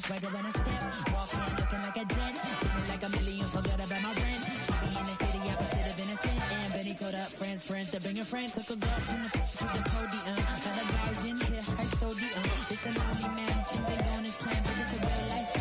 Swagger when I step, walking, looking like a jet, feeling like a million, forgot about my rent. She be in the city, opposite of innocent. And Benny caught up friends to bring a friend. Took a girl from the to the podium. Now the guys in here, I sodium. It's a lonely man, things ain't going as planned, but it's a real life.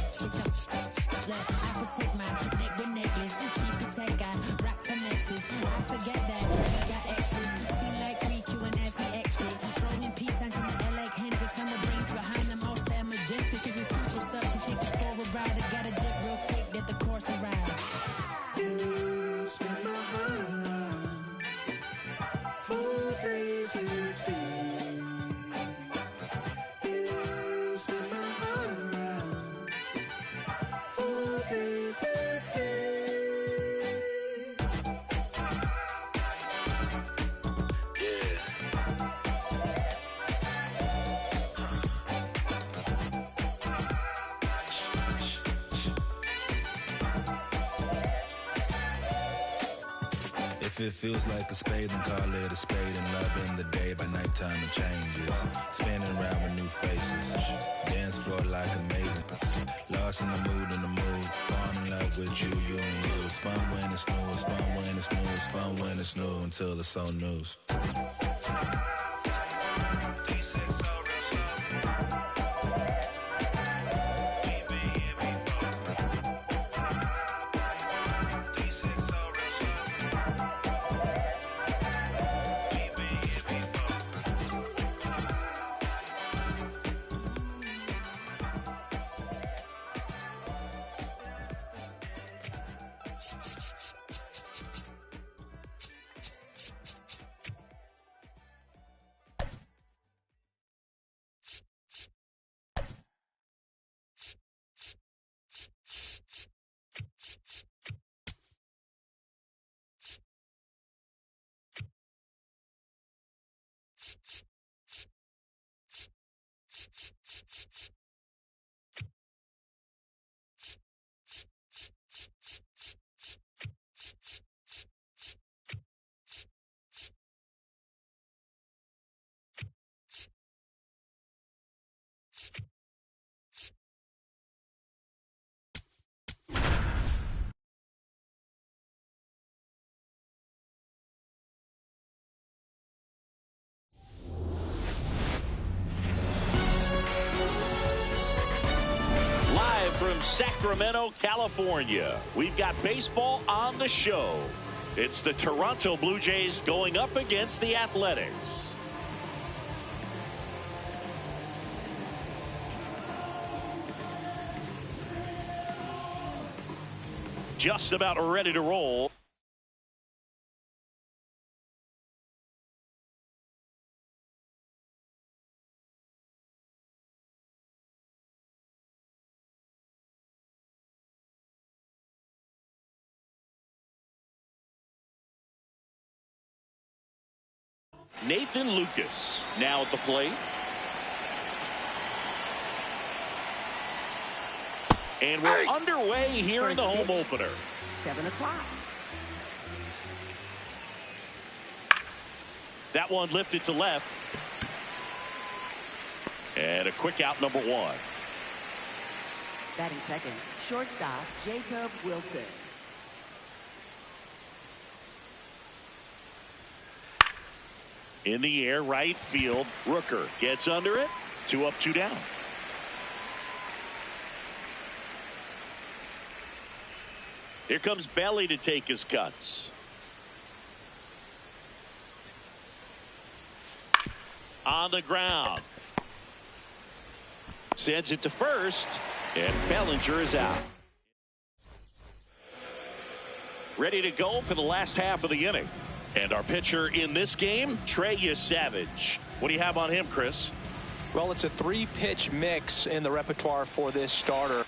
Look, I protect my neck with necklace. She protect, I rock to Nexus. I forget that we got exes. Seem like 3Q and as we exit. Throwing peace signs in the air like Hendrix on the brains behind them. All sad majestic is a super sub to take us for a ride. I gotta dip real quick, let the course arrive. You spin my heart around. Full 360. You spin my heart around. Full 360. If it feels like a spade, then call it a spade. And love in the day, by nighttime it changes. Spinning around with new faces. Dance floor like amazing. Lost in the mood. Fall in love with you, you and you. It's fun when it's new, it's fun when it's new. It's fun when it's new until it's old news. From Sacramento, California, we've got baseball on the show. It's the Toronto Blue Jays going up against the Athletics. Just about ready to roll. Nathan Lucas now at the plate. And we're underway here in the home opener. 7 o'clock. That one lifted to left. And a quick out, number 1. Batting second, shortstop Jacob Wilson. In the air, right field. Rooker gets under it. 2 up, 2 down. Here comes Belly to take his cuts. On the ground. Sends it to first. And Bellinger is out. Ready to go for the last half of the inning. And our pitcher in this game, Trey Savage. What do you have on him, Chris? Well, it's a 3-pitch mix in the repertoire for this starter.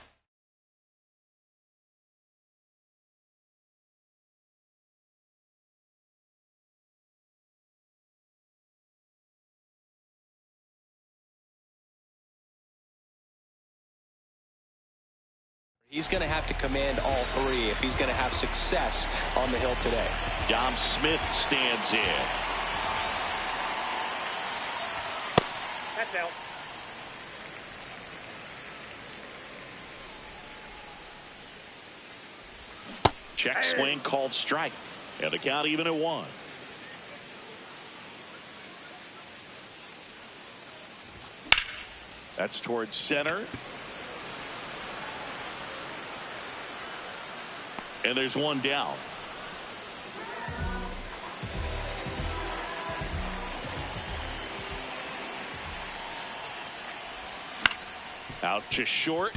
He's going to have to command all three if he's going to have success on the hill today. Dom Smith stands in. That's out. Check swing called strike. And the count even at 1. That's towards center. And there's one down. Out to short.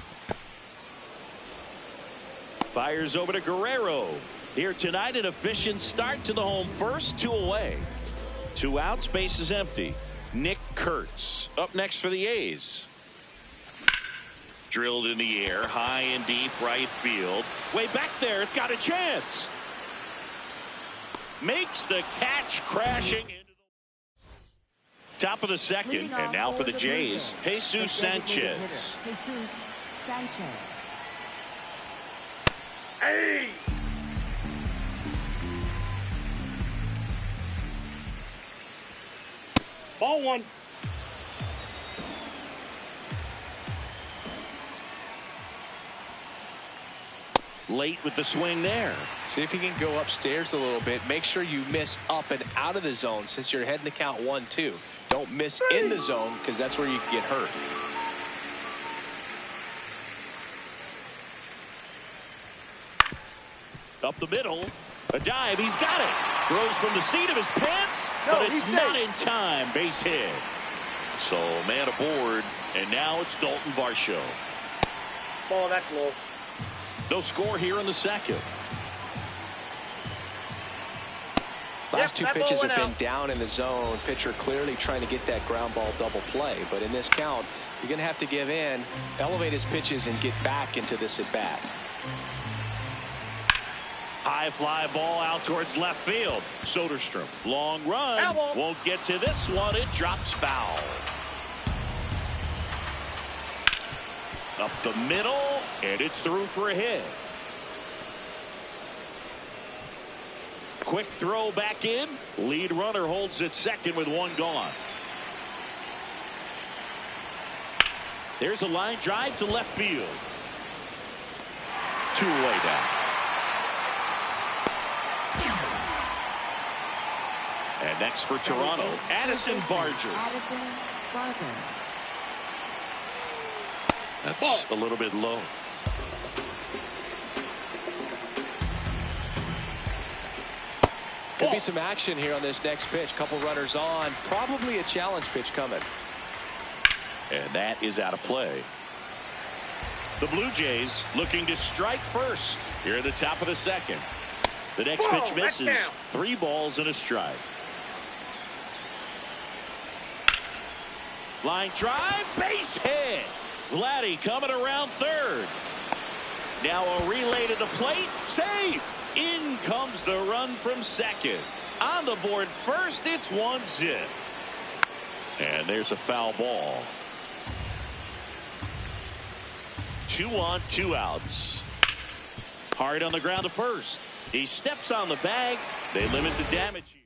Fires over to Guerrero. Here tonight, an efficient start to the home first, 2 away. 2 outs, base is empty. Nick Kurtz up next for the A's. Drilled in the air, high and deep right field. Way back there, it's got a chance. Makes the catch, crashing into the top of the second. And now for the Jays, Jesus Sanchez. Jesus Sanchez. Hey! Ball 1. Late with the swing there. See if you can go upstairs a little bit. Make sure you miss up and out of the zone since you're heading to count 1-2. Don't miss in the zone because that's where you can get hurt. Up the middle. A dive. He's got it. Throws from the seat of his pants, but it's not in time. Base hit. So man aboard, and now it's Dalton Varsho. Ball, that's low. No score here in the second. Last two that pitches ball have went been out. down in the zone. Pitcher clearly trying to get that ground ball double play. But in this count, you're going to have to give in, elevate his pitches, and get back into this at bat. High fly ball out towards left field. Soderstrom. Long run. Won't get to this one. It drops foul. Up the middle, and it's through for a hit. Quick throw back in. Lead runner holds at second with 1 gone. There's a line drive to left field. 2 away down. And next for Toronto, Addison Barger. Addison Barger. That's a little bit low. Could be some action here on this next pitch. Couple runners on. Probably a challenge pitch coming. And that is out of play. The Blue Jays looking to strike first here at the top of the second. The next pitch misses. 3 balls and a strike. Line drive, base hit. Vladdy coming around third. Now a relay to the plate. Safe. In comes the run from second. On the board first, it's 1-0. And there's a foul ball. 2 on, 2 outs. Hard on the ground to first. He steps on the bag. They limit the damage here.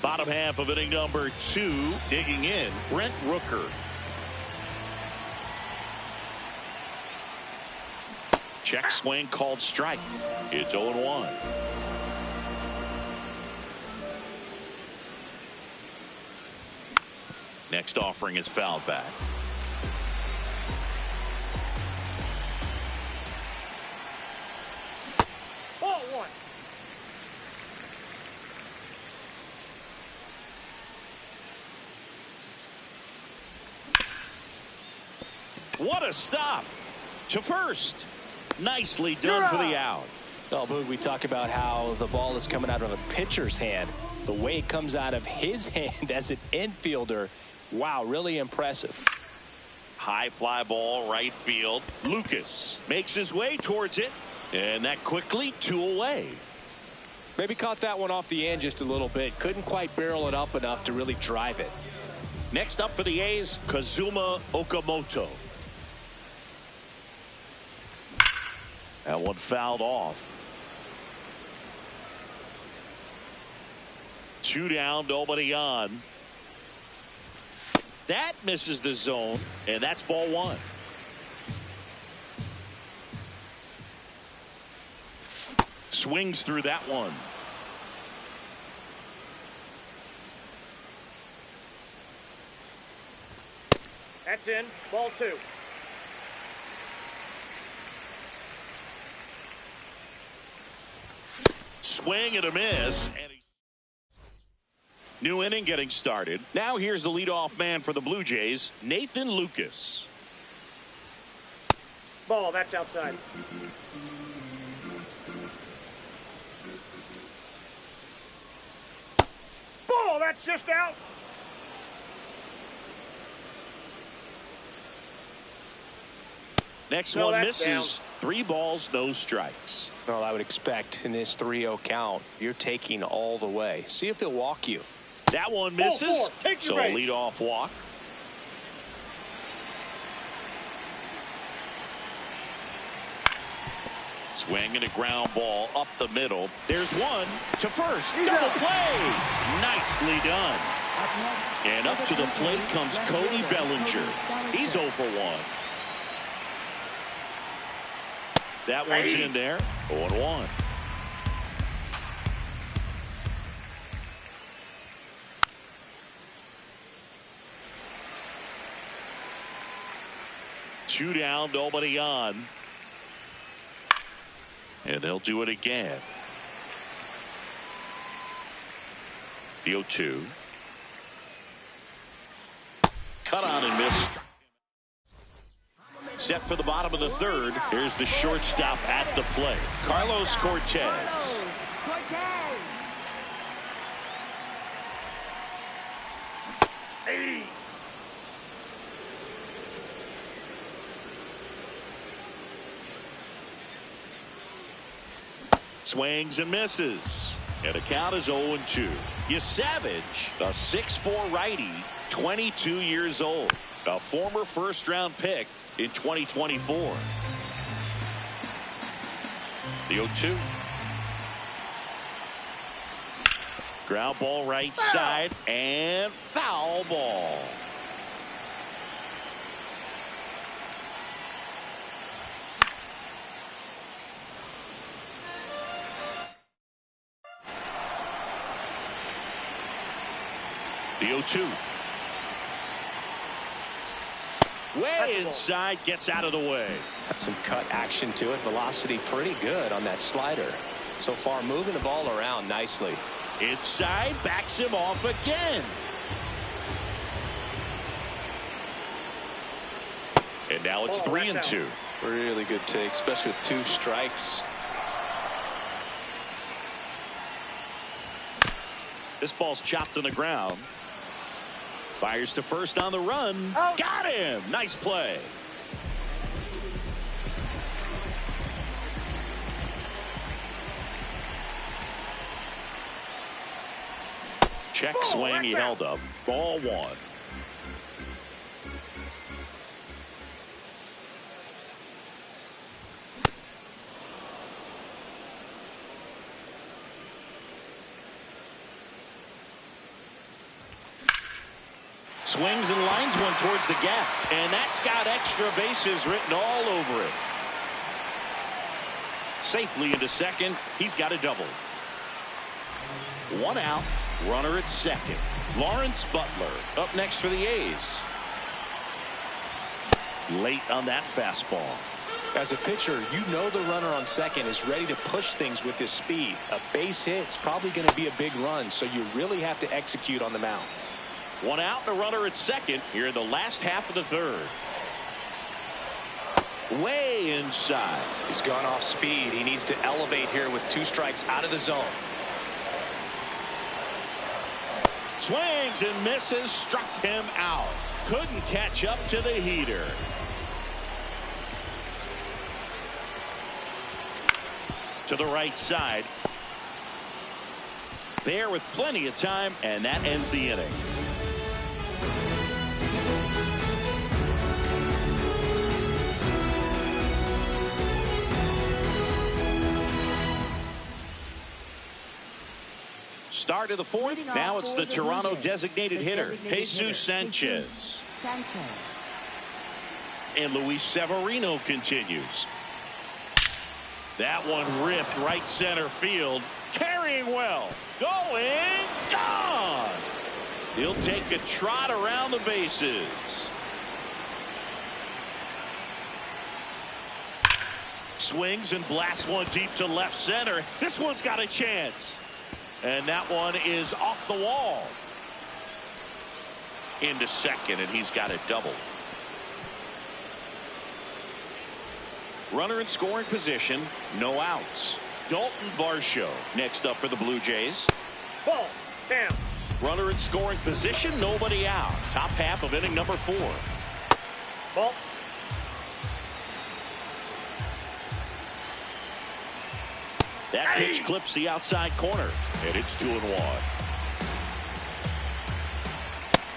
Bottom half of inning number 2. Digging in, Brent Rooker. Check swing called strike. It's 0-1. Next offering is fouled back. Ball 1. What a stop to first. Nicely done for the out. Well, Boog, we talk about how the ball is coming out of a pitcher's hand. The way it comes out of his hand as an infielder, wow, really impressive. High fly ball right field. Lucas makes his way towards it, and that quickly 2 away. Maybe caught that one off the end just a little bit. Couldn't quite barrel it up enough to really drive it. Next up for the A's, Kazuma Okamoto. That one fouled off. 2 down, nobody on. That misses the zone, and that's ball 1. Swings through that one. That's in. Ball 2. Swing and a miss. And new inning getting started. Now here's the leadoff man for the Blue Jays, Nathan Lucas. Ball, that's outside. Ball, that's just out. Next No, one that's misses. down. 3 balls, no strikes. Well, I would expect in this 3-0 count, you're taking all the way. See if he'll walk you. That one Ball misses. 4. Take So your a base. leadoff walk. Swing and a ground ball up the middle. There's one to first. Double play. Nicely done. And up to the plate comes Cody Bellinger. He's 0 for 1. That one's in there. 0-1. Two down, nobody on. And they'll do it again. The 0-2. Cut on and missed. Set for the bottom of the 3rd. Here's the shortstop at the plate, Carlos Cortez. Hey. Swings and misses. And the count is 0-2. Savage, a 6'4" righty, 22 years old. A former first-round pick in 2024. The 0-2. Ground ball right side and foul ball. The 0-2. Way inside, gets out of the way. Got some cut action to it. Velocity pretty good on that slider. So far moving the ball around nicely. Inside, backs him off again. And now it's 3-2. Really good take, especially with 2 strikes. This ball's chopped on the ground. Fires to first on the run. Out. Got him. Nice play. Check swing. He held up. Ball 1. Swings and lines one towards the gap. And that's got extra bases written all over it. Safely into second. He's got a double. 1 out. Runner at second. Lawrence Butler up next for the A's. Late on that fastball. As a pitcher, you know the runner on second is ready to push things with his speed. A base hit's probably going to be a big run, so you really have to execute on the mound. 1 out and a runner at second here in the last half of the 3rd. Way inside. He's gone off speed. He needs to elevate here with 2 strikes out of the zone. Swings and misses. Struck him out. Couldn't catch up to the heater. To the right side. There with plenty of time, and that ends the inning. start of the fourth. Leading off Now it's for the the Toronto Blue Jays, designated the hitter, designated Jesus hitter, Sanchez. Sanchez. And Luis Severino continues. That one ripped right center field. Carrying well. Going. Gone. He'll take a trot around the bases. Swings and blasts one deep to left center. This one's got a chance. And that one is off the wall. Into second, and he's got it double. Runner in scoring position, no outs. Dalton Varsho next up for the Blue Jays. Ball. Down. Runner in scoring position, nobody out. Top half of inning number 4. Ball. That pitch clips the outside corner, and it's 2-1.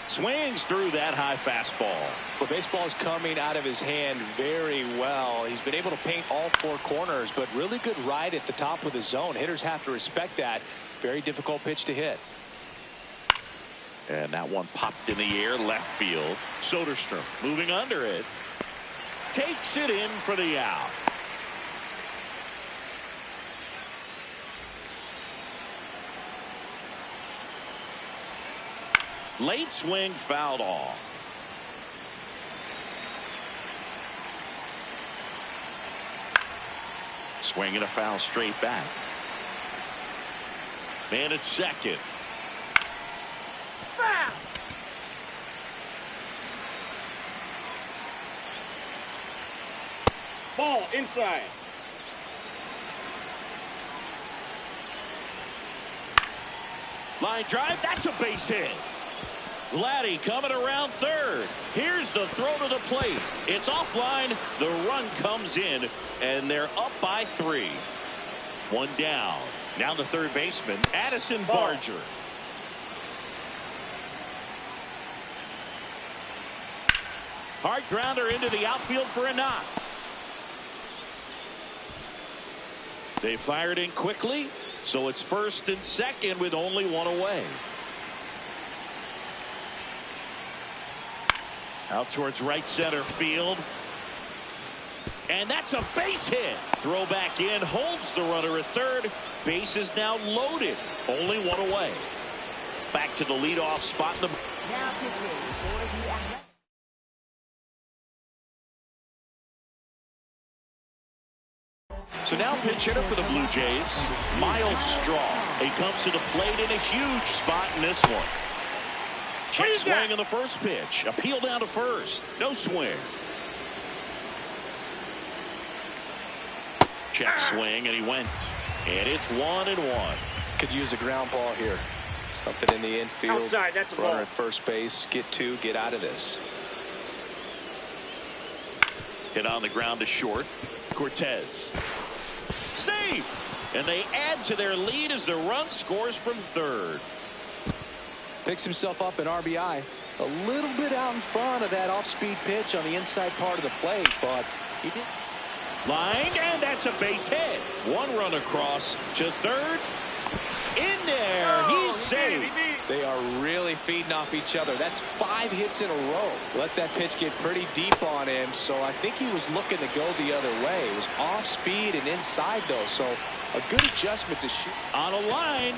Swings through that high fastball. The baseball is coming out of his hand very well. He's been able to paint all 4 corners, but really good ride at the top of the zone. Hitters have to respect that. Very difficult pitch to hit. And that one popped in the air left field. Soderstrom moving under it. Takes it in for the out. Late swing fouled off. Swing and a foul straight back. Man at second. Foul. Ball inside. Line drive. That's a base hit. Vladdy coming around third. Here's the throw to the plate. It's offline. The run comes in, and they're up by 3. One down. Now the third baseman, Addison Barger. Hard grounder into the outfield for a knock. They fired in quickly, so it's first and second with only one away. Out towards right center field. And that's a base hit. Throw back in, holds the runner at third. Base is now loaded. Only one away. Back to the leadoff spot in the... Now pitching for the Athletics. So now pinch hitter for the Blue Jays, Miles Straw. He comes to the plate in a huge spot in this one. Check swing in the first pitch. Appeal down to first. No swing. Check swing, and he went. And it's 1-1. Could use a ground ball here. Something in the infield. Outside, that's a Runner ball. at first base. Get 2. Get out of this. Hit on the ground to short. Cortez. Save! And they add to their lead as the run scores from third. Picks himself up an RBI. A little bit out in front of that off-speed pitch on the inside part of the plate, but he did. Line, and that's a base hit. One run across to third. In there. He's safe. They are really feeding off each other. That's 5 hits in a row. Let that pitch get pretty deep on him, so I think he was looking to go the other way. It was off speed and inside, though, so a good adjustment to shoot. On a line.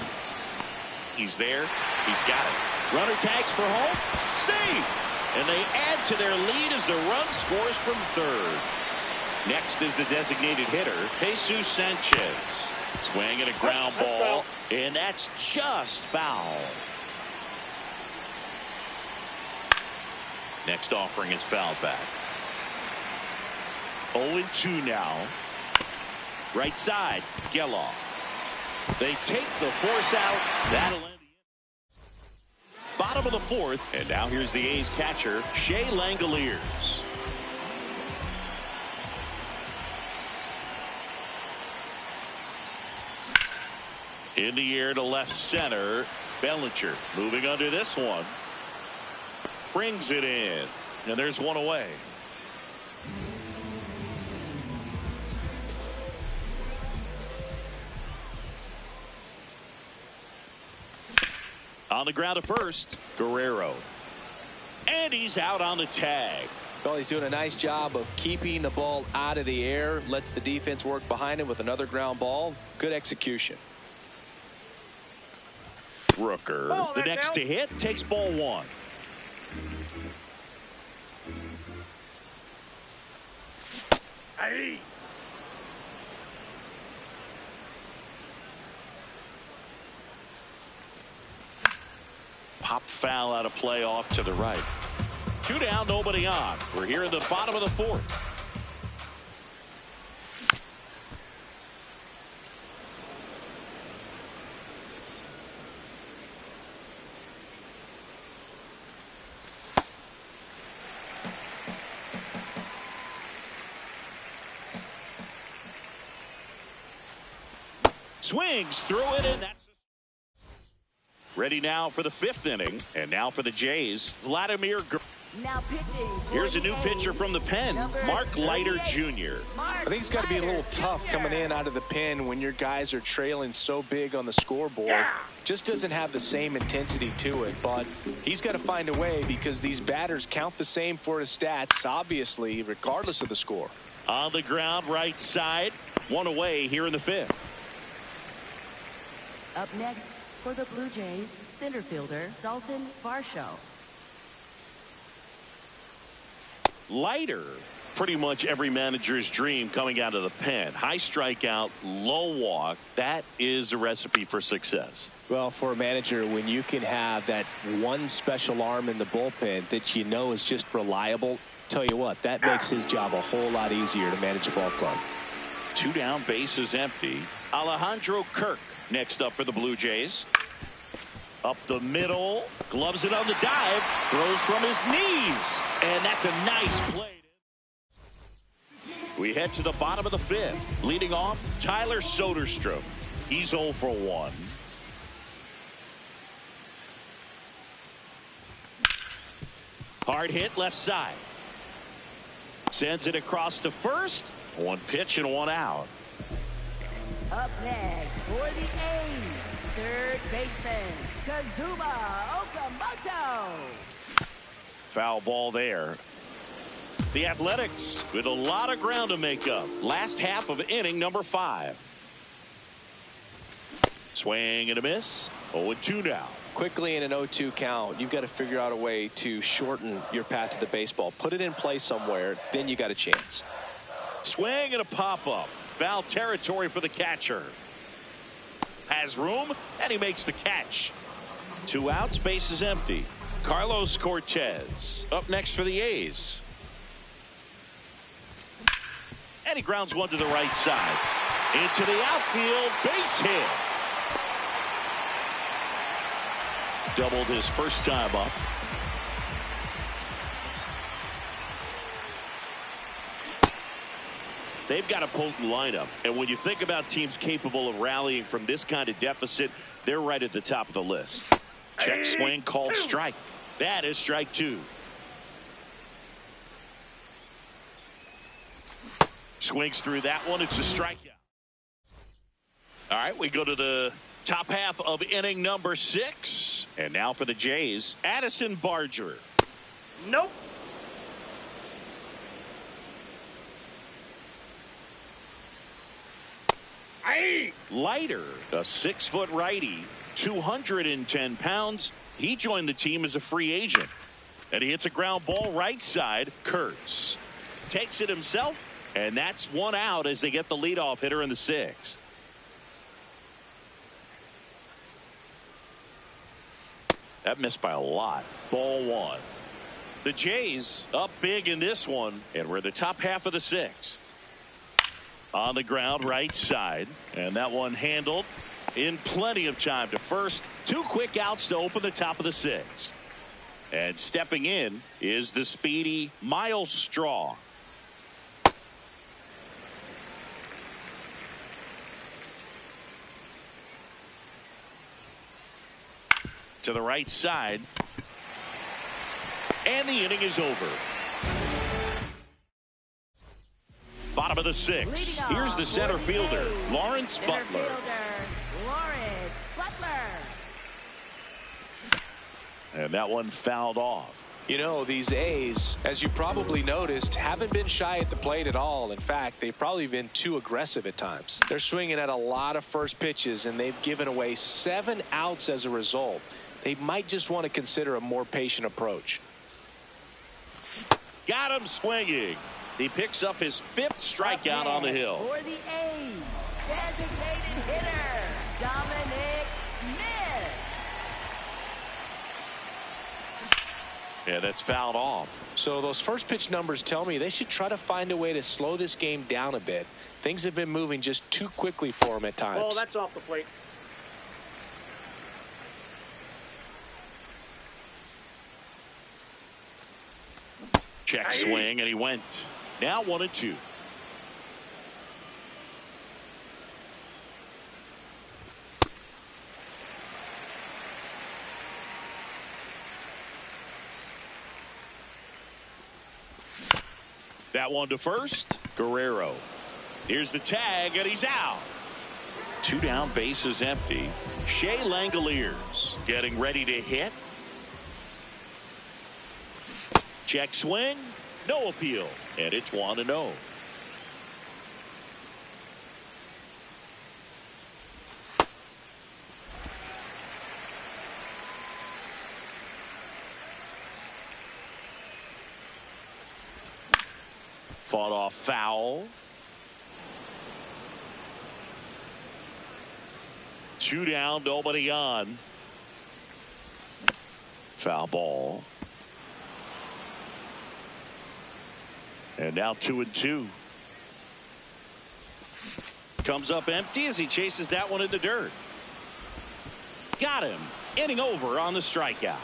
He's there. He's got it. Runner tags for home. Save. And they add to their lead as the run scores from third. Next is the designated hitter, Jesus Sanchez. Swing and a ground ball, and that's just foul. Next offering is fouled back. 0-2 now. Right side, Geloff. They take the force out. That'll end the bottom of the fourth, and now here's the A's catcher, Shea Langoliers. In the air to left center. Bellinger moving under this one. Brings it in. And there's one away. On the ground at first, Guerrero. And he's out on the tag. Well, he's doing a nice job of keeping the ball out of the air. Lets the defense work behind him with another ground ball. Good execution. Rooker, the next to hit, takes ball one. Aye. Pop foul out of play off to the right. 2 down, nobody on. We're here in the bottom of the fourth. Swings through it, and that's ready now for the 5th inning. And now for the Jays, Vladimir. Now pitching. Here's a new pitcher from the pen, Mark Leiter Jr. I think it's got to be a little tough coming in out of the pen when your guys are trailing so big on the scoreboard. Just doesn't have the same intensity to it, but he's got to find a way because these batters count the same for his stats, obviously, regardless of the score. On the ground, right side, 1 away here in the 5th. Up next for the Blue Jays, center fielder Dalton Varsho. Leiter, pretty much every manager's dream coming out of the pen. High strikeout, low walk. That is a recipe for success. Well, for a manager, when you can have that one special arm in the bullpen that you know is just reliable, tell you what, that makes his job a whole lot easier to manage a ball club. 2 down, bases empty. Alejandro Kirk next up for the Blue Jays. Up the middle, gloves it on the dive, throws from his knees, and that's a nice play. We head to the bottom of the 5th. Leading off, Tyler Soderstrom. He's 0 for 1. Hard hit left side. Sends it across to first. 1 pitch and 1 out. Up next for the A's, third baseman Kazuma Okamoto. Foul ball there. The Athletics with a lot of ground to make up. Last half of inning number 5. Swing and a miss. 0-2 now. Quickly in an 0-2 count, you've got to figure out a way to shorten your path to the baseball. Put it in play somewhere, then you got a chance. Swing and a pop-up. Foul territory for the catcher. Has room, and he makes the catch. 2 outs, base is empty. Carlos Cortez up next for the A's. And he grounds 1 to the right side. Into the outfield, base hit. Doubled his first time up. They've got a potent lineup, and when you think about teams capable of rallying from this kind of deficit, they're right at the top of the list. Check swing, called strike. That is strike 2. Swings through that one. It's a strikeout. All right, we go to the top half of inning number 6, and now for the Jays, Addison Barger. Nope. Aye. Leiter, a 6-foot righty, 210 pounds. He joined the team as a free agent. And he hits a ground ball right side. Kurtz takes it himself, and that's 1 out as they get the leadoff hitter in the 6th. That missed by a lot. Ball 1. The Jays up big in this one, and we're the top half of the 6th. On the ground, right side, and that one handled in plenty of time to first. 2 quick outs to open the top of the 6th. And stepping in is the speedy Miles Straw. To the right side, and the inning is over. Bottom of the 6th. Here's the center fielder, Lawrence Butler. And that one fouled off. You know, these A's, as you probably noticed, haven't been shy at the plate at all. In fact, they've probably been too aggressive at times. They're swinging at a lot of first pitches, and they've given away 7 outs as a result. They might just want to consider a more patient approach. Got him swinging. He picks up his 5th strikeout on the hill. For the A's, designated hitter, Dominic Smith. Yeah, that's fouled off. So those first pitch numbers tell me they should try to find a way to slow this game down a bit. Things have been moving just too quickly for them at times. Oh, that's off the plate. Check swing, and he went. Now 1-2. That one to first. Guerrero. Here's the tag, and he's out. 2 down, bases empty. Shea Langoliers getting ready to hit. Check swing. No appeal. And it's 1-0. Fought off foul. 2 down, nobody on. Foul ball. And now 2-2. Comes up empty as he chases that one in the dirt. Got him. Inning over on the strikeout.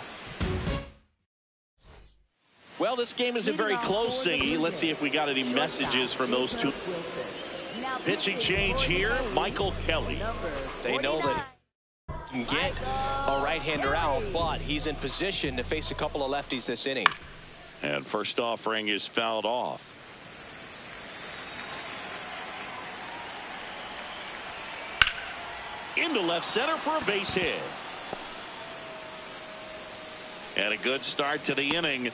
Well, this game isn't very close, Singy. Let's see if we got any messages from those two. Pitching change here, Michael Kelly. They know that he can get a right-hander out, but he's in position to face a couple of lefties this inning. And first offering is fouled off. Into left center for a base hit. And a good start to the inning.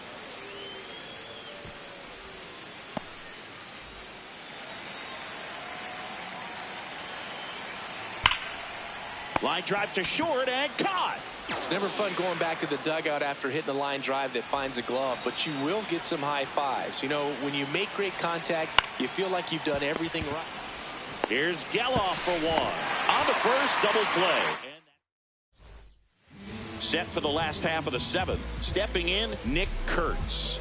Line drive to short and caught. It's never fun going back to the dugout after hitting a line drive that finds a glove, but you will get some high fives. You know, when you make great contact, you feel like you've done everything right. Here's Geloff for one. On the first, double play. Set for the last half of the 7th. Stepping in, Nick Kurtz.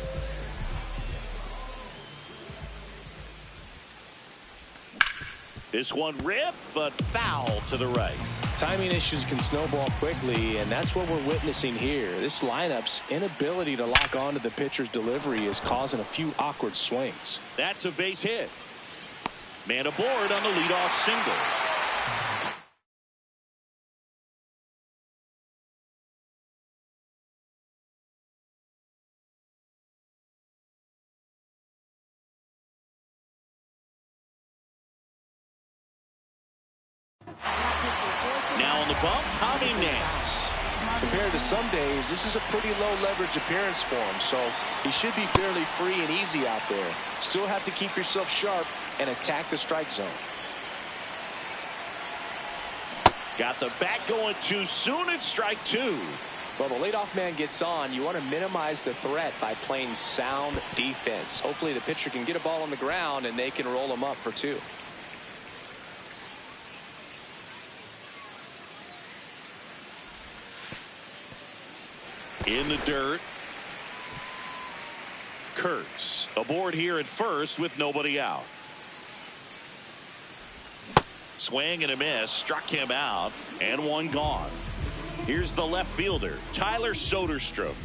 This one ripped, but foul to the right. Timing issues can snowball quickly, and that's what we're witnessing here. This lineup's inability to lock onto the pitcher's delivery is causing a few awkward swings. That's a base hit. Man aboard on the leadoff single. Now on the bump, Tommy Nance. Compared to some days, this is a pretty low leverage appearance for him, so he should be fairly free and easy out there. Still have to keep yourself sharp and attack the strike zone. Got the bat going too soon. It's strike 2. Well, the leadoff man gets on. You want to minimize the threat by playing sound defense. Hopefully the pitcher can get a ball on the ground and they can roll him up for 2. In the dirt. Kurtz aboard here at first with nobody out. Swing and a miss. Struck him out. And one gone. Here's the left fielder, Tyler Soderstrom.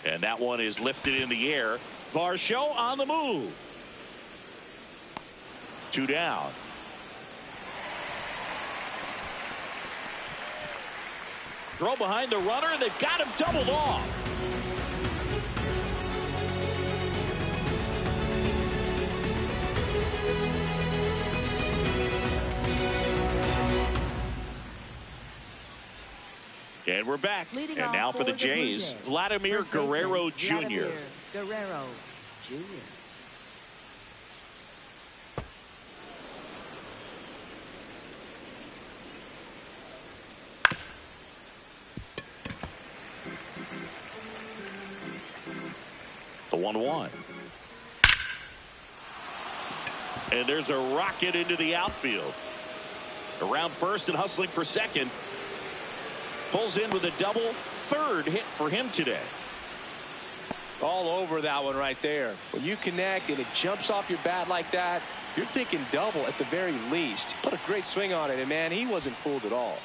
And that one is lifted in the air. Varsho on the move. 2 down. Throw behind the runner, and they've got him doubled off. And we're back. Leading And off now for the Blue Jays, Jays, Vladimir first baseman, Guerrero Jr. Vladimir Guerrero Jr. The 1-1. And there's a rocket into the outfield. Around first and hustling for second. Pulls in with a double. Third hit for him today. All over that one right there. When you connect and it jumps off your bat like that, you're thinking double at the very least. Put a great swing on it, and man, he wasn't fooled at all.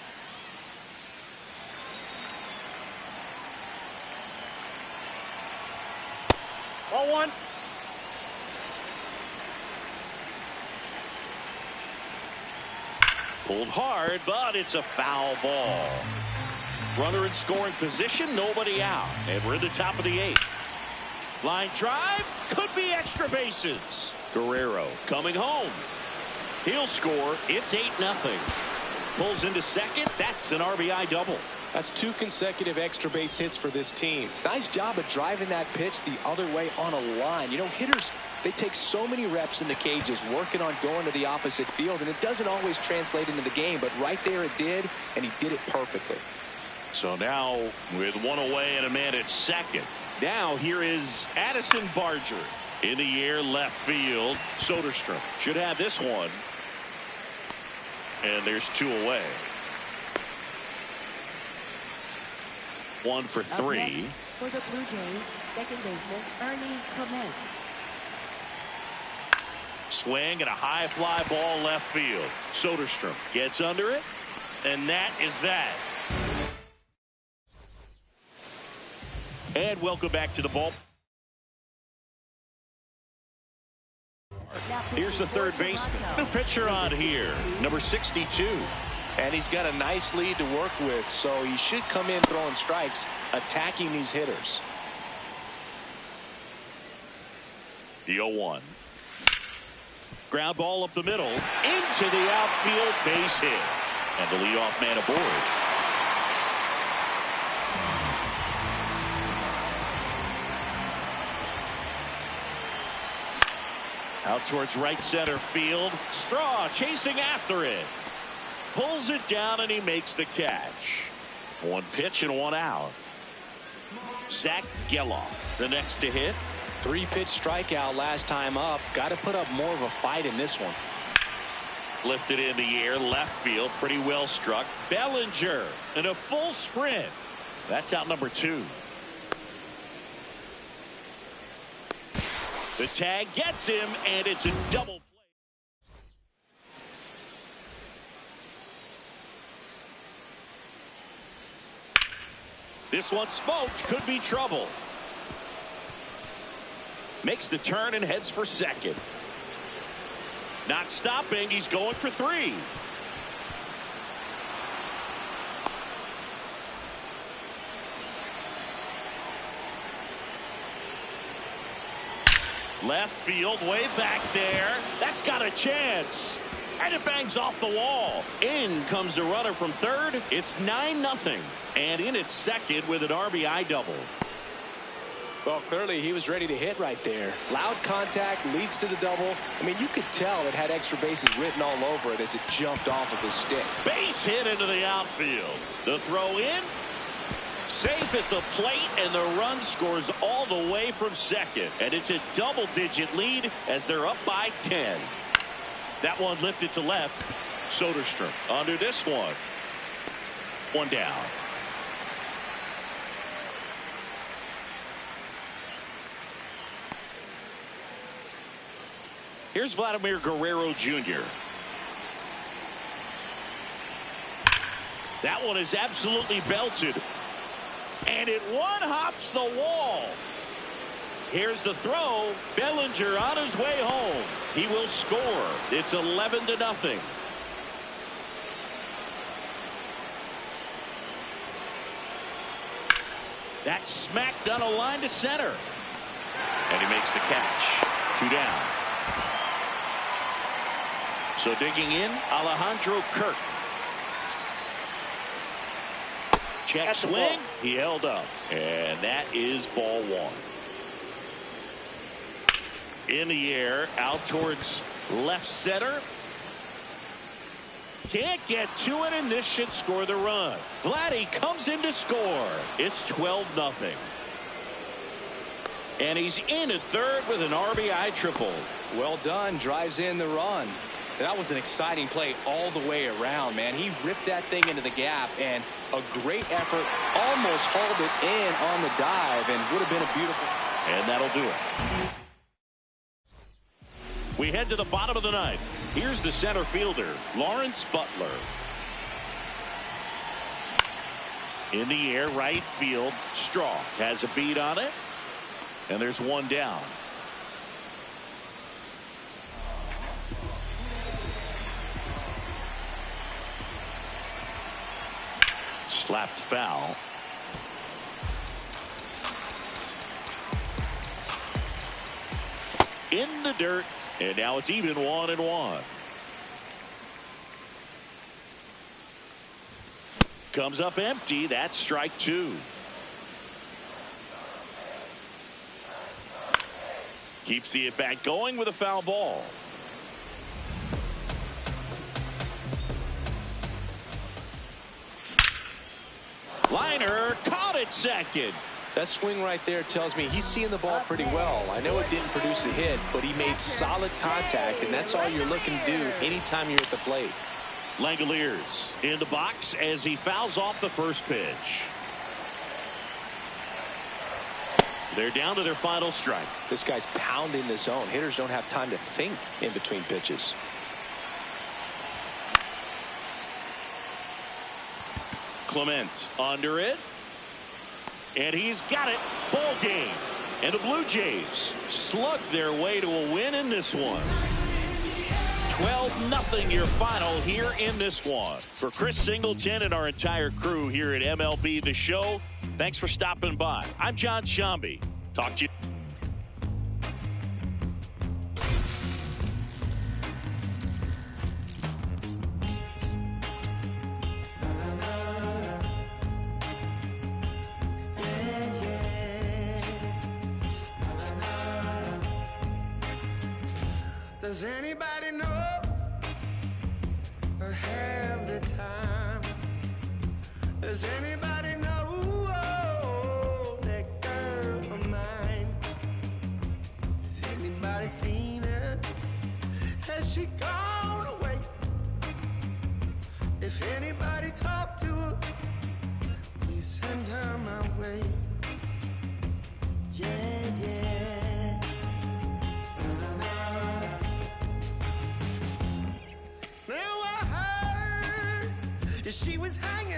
Ball one. Pulled hard, but it's a foul ball. Runner in scoring position, nobody out. And we're in the top of the 8th. Line drive, could be extra bases. Guerrero coming home. He'll score. It's 8-0. Pulls into second. That's an RBI double. That's 2 consecutive extra base hits for this team. Nice job of driving that pitch the other way on a line. You know, hitters, they take so many reps in the cages working on going to the opposite field, and it doesn't always translate into the game, but right there it did, and he did it perfectly. So now with one away and a man at second. Now here is Addison Barger in the air left field. Soderstrom should have this one. And there's 2 away. 1 for 3. Up next, for the Blue Jays, second baseman Ernie Clement. Swing and a high fly ball left field. Soderstrom gets under it. And that is that. And welcome back to the ball. Here's the third baseman. New pitcher on here, number 62. And he's got a nice lead to work with, so he should come in throwing strikes, attacking these hitters. The 0-1. Ground ball up the middle, into the outfield, base hit. And the leadoff man aboard. Out towards right center field. Straw chasing after it. Pulls it down and he makes the catch. 1 pitch and 1 out. Zach Geloff, the next to hit. 3-pitch strikeout last time up. Got to put up more of a fight in this one. Lifted in the air, left field, pretty well struck. Bellinger in a full sprint. That's out number 2. The tag gets him, and it's a double play. This one smoked, could be trouble. Makes the turn and heads for second. Not stopping, he's going for 3. Left field, way back there. That's got a chance. And it bangs off the wall. In comes the runner from third. It's 9-0. And in at second with an RBI double. Well, clearly he was ready to hit right there. Loud contact leads to the double. I mean, you could tell it had extra bases written all over it as it jumped off of his stick. Base hit into the outfield. The throw in. Safe at the plate, and the run scores all the way from second. And it's a double-digit lead as they're up by 10. That one lifted to left. Soderstrom under this one. 1 down. Here's Vladimir Guerrero Jr. That one is absolutely belted. And it one-hops the wall. Here's the throw. Bellinger on his way home. He will score. It's 11-0. That's smacked on a line to center. And he makes the catch. 2 down. So digging in, Alejandro Kirk. Check swing. He held up. And that is ball one. In the air, out towards left center. Can't get to it, and this should score the run. Vladdy comes in to score. It's 12-0. And he's in at third with an RBI triple. Well done. Drives in the run. That was an exciting play all the way around, man. He ripped that thing into the gap, and a great effort. Almost hauled it in on the dive, and would have been a beautiful. And that'll do it. We head to the bottom of the ninth. Here's the center fielder, Lawrence Butler. In the air, right field. Straw has a beat on it. And there's one down. Slapped foul. In the dirt. And now it's even 1-1. Comes up empty. That's strike two. Keeps the at-bat going with a foul ball. Liner caught it second. That swing right there tells me he's seeing the ball pretty well. I know it didn't produce a hit, but he made solid contact, and that's all you're looking to do anytime you're at the plate. Langoliers in the box as he fouls off the first pitch. They're down to their final strike. This guy's pounding the zone. Hitters don't have time to think in between pitches. Clement under it. And he's got it. Ball game. And the Blue Jays slug their way to a win in this one. 12-0 your final here in this one. For Chris Singleton and our entire crew here at MLB The Show, thanks for stopping by. I'm John Shambi. Talk to you. Does anybody know or have the time? Does anybody know that girl of mine? Has anybody seen her? Has she gone away? If anybody talked to her, please send her my way. Yeah, yeah. She was hanging